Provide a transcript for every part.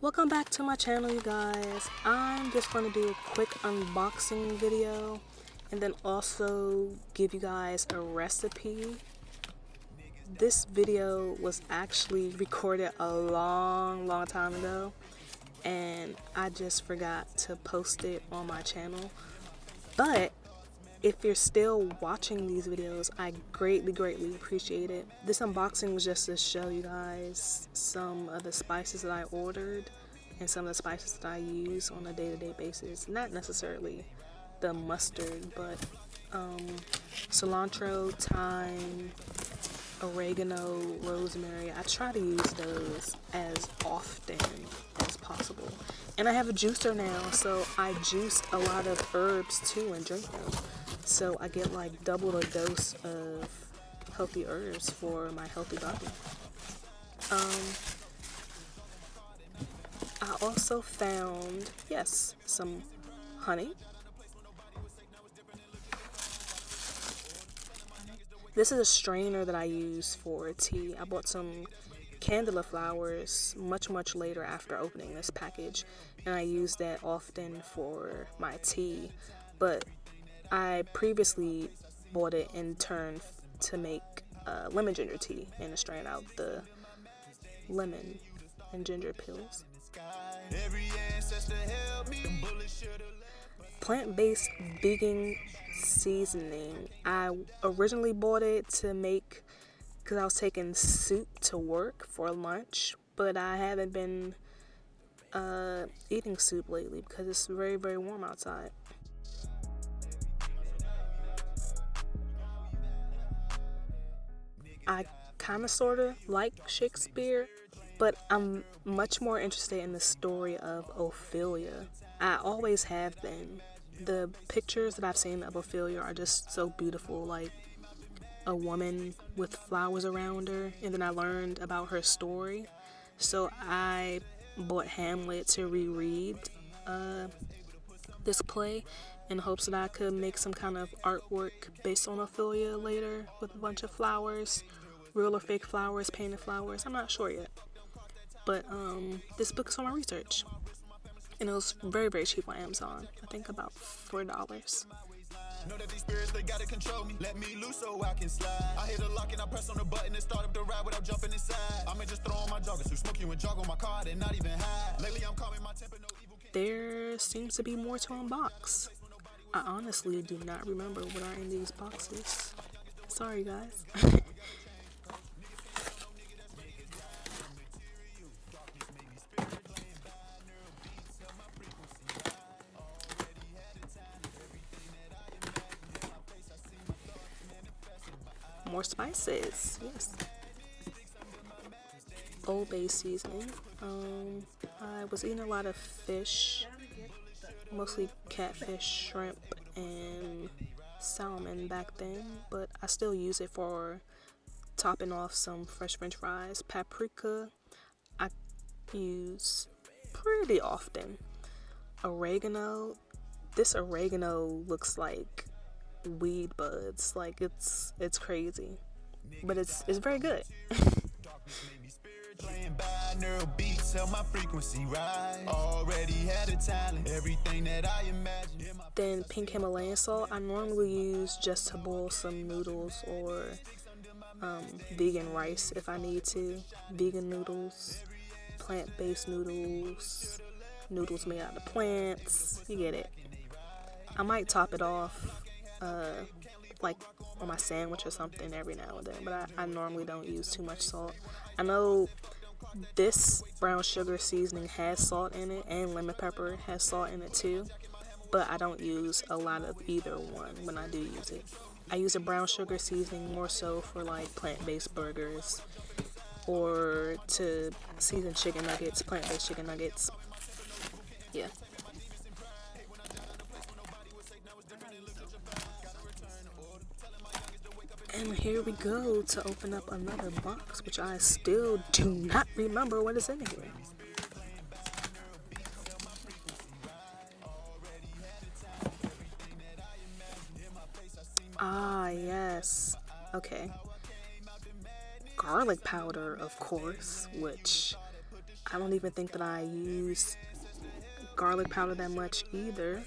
Welcome back to my channel, you guys. I'm just going to do a quick unboxing video and then also give you guys a recipe. This video was actually recorded a long time ago and I just forgot to post it on my channel. But if you're still watching these videos, I greatly appreciate it. This unboxing was just to show you guys some of the spices that I ordered and some of the spices that I use on a day-to-day basis. Not necessarily the mustard, but cilantro, thyme, oregano, rosemary. I try to use those as often as possible. And I have a juicer now, so I juice a lot of herbs too and drink them. So I get like double the dose of healthy herbs for my healthy body. I also found, yes, some honey. This is a strainer that I use for tea. I bought some candela flowers much later after opening this package, and I use that often for my tea. But I previously bought it in turn to make lemon ginger tea and to strain out the lemon and ginger pills. Plant-based vegan seasoning. I originally bought it to make because I was taking soup to work for lunch, but I haven't been eating soup lately because it's very warm outside. I kind of sort of like Shakespeare, but I'm much more interested in the story of Ophelia. I always have been. The pictures that I've seen of Ophelia are just so beautiful, like a woman with flowers around her, and then I learned about her story. So I bought Hamlet to reread this play in hopes that I could make some kind of artwork based on Ophelia later with a bunch of flowers, real or fake flowers, painted flowers. I'm not sure yet. But this book is for my research. And it was very cheap on Amazon. I think about $4. Know that these spirits, they gotta control me. Let me loose so I can slide. I hit a lock and I press on the button and start up the ride without jumping inside. I'ma just throw on my joggers, smoke you and jog on my car and not even hide. Lately I'm calming my temper, no evil. There seems to be more to unbox. I honestly do not remember what are in these boxes. Sorry guys. More spices, yes. Old Bay seasoning. I was eating a lot of fish, mostly catfish, shrimp, and salmon back then, but I still use it for topping off some fresh french fries. Paprika, I use pretty often. Oregano, this oregano looks like weed buds, like it's crazy, but it's very good. Then pink Himalayan salt, I normally use just to boil some noodles or vegan rice if I need to. Vegan noodles, plant-based noodles, noodles made out of plants, you get it. I might top it off like on my sandwich or something every now and then, but I normally don't use too much salt. I know this brown sugar seasoning has salt in it, and lemon pepper has salt in it too, but I don't use a lot of either one when I do use it. I use a brown sugar seasoning more so for like plant-based burgers or to season chicken nuggets, plant-based chicken nuggets. Yeah. And here we go to open up another box, which I still do not remember what is in here. Ah, yes. Okay. Garlic powder, of course, which I don't even think that I use garlic powder that much either.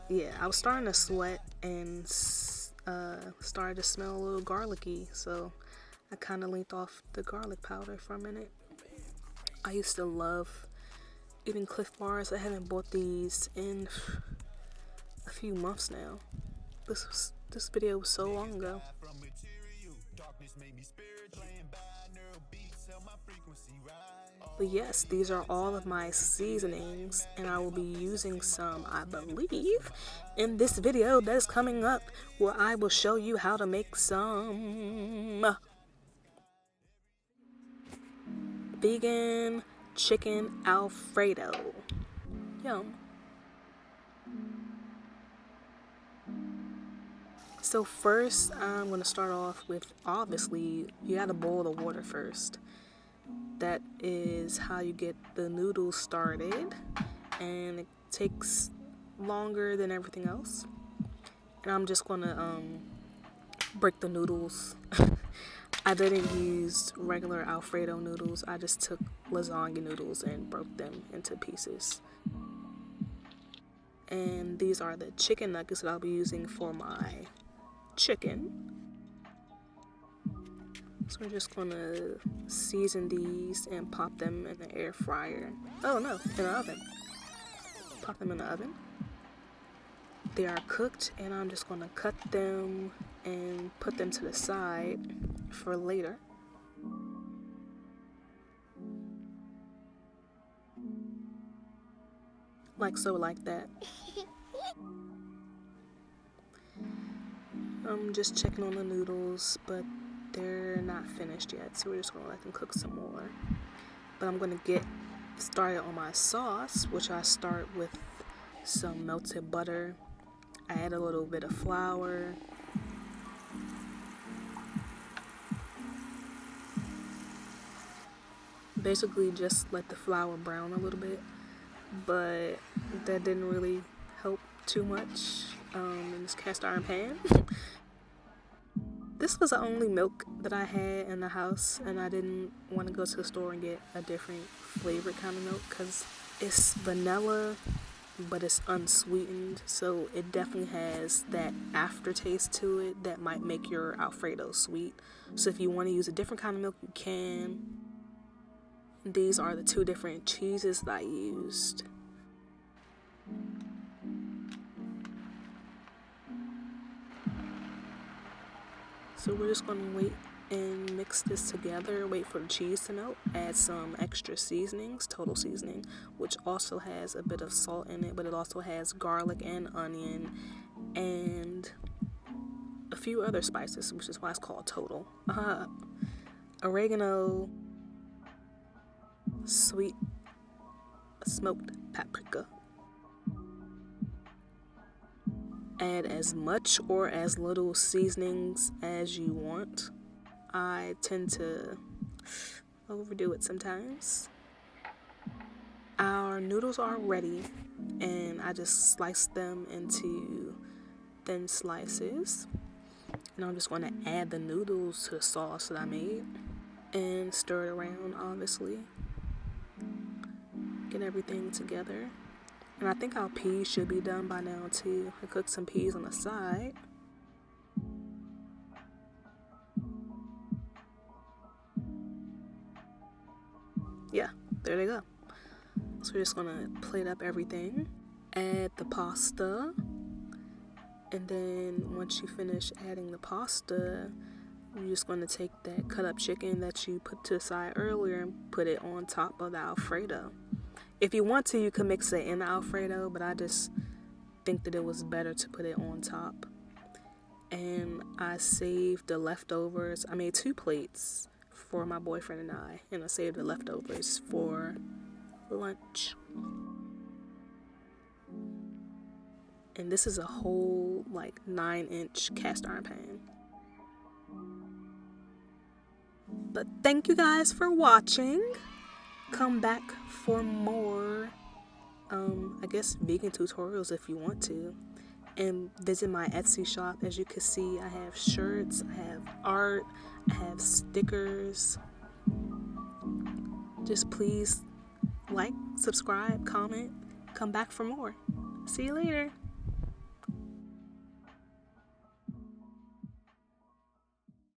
Yeah, I was starting to sweat and started to smell a little garlicky, so I kind of linked off the garlic powder for a minute. I used to love eating Cliff Bars. I haven't bought these in a few months now. This video was so long ago. But yes, these are all of my seasonings, and I will be using some, I believe, in this video that is coming up, where I will show you how to make some vegan chicken Alfredo. Yum. So first, I'm going to start off with, obviously, you got to boil the water first. That is how you get the noodles started, and it takes longer than everything else. And I'm just going to break the noodles. I didn't use regular Alfredo noodles. I just took lasagna noodles and broke them into pieces. And these are the chicken nuggets that I'll be using for my chicken. So we're just gonna season these and pop them in the air fryer. Oh no, in the oven. Pop them in the oven. They are cooked, and I'm just gonna cut them and put them to the side for later. Like so, like that. I'm just checking on the noodles, but they're not finished yet, so we're just gonna let them cook some more. But I'm gonna get started on my sauce, which I start with some melted butter. I add a little bit of flour. Basically just let the flour brown a little bit, but that didn't really help too much in this cast iron pan. This was the only milk that I had in the house, and I didn't want to go to the store and get a different flavored kind of milk because it's vanilla, but it's unsweetened, so it definitely has that aftertaste to it that might make your Alfredo sweet. So if you want to use a different kind of milk, you can. These are the two different cheeses that I used. So we're just going to wait and mix this together, wait for the cheese to melt, add some extra seasonings, total seasoning, which also has a bit of salt in it, but it also has garlic and onion and a few other spices, which is why it's called total. Oregano, sweet smoked paprika. Add as much or as little seasonings as you want. I tend to overdo it sometimes. Our noodles are ready, and I just sliced them into thin slices. And I'm just going to add the noodles to the sauce that I made and stir it around, obviously. Get everything together. And I think our peas should be done by now too. I cooked some peas on the side. Yeah, there they go. So we're just gonna plate up everything. Add the pasta. And then once you finish adding the pasta, you're just gonna take that cut up chicken that you put to the side earlier and put it on top of the Alfredo. If you want to, you can mix it in the Alfredo, but I just think that it was better to put it on top. And I saved the leftovers. I made 2 plates for my boyfriend and I saved the leftovers for lunch. And this is a whole 9-inch cast iron pan. But thank you guys for watching. Come back for more, I guess, vegan tutorials if you want to. And visit my Etsy shop. As you can see, I have shirts, I have art, I have stickers. just please like, subscribe, comment, come back for more. See you later.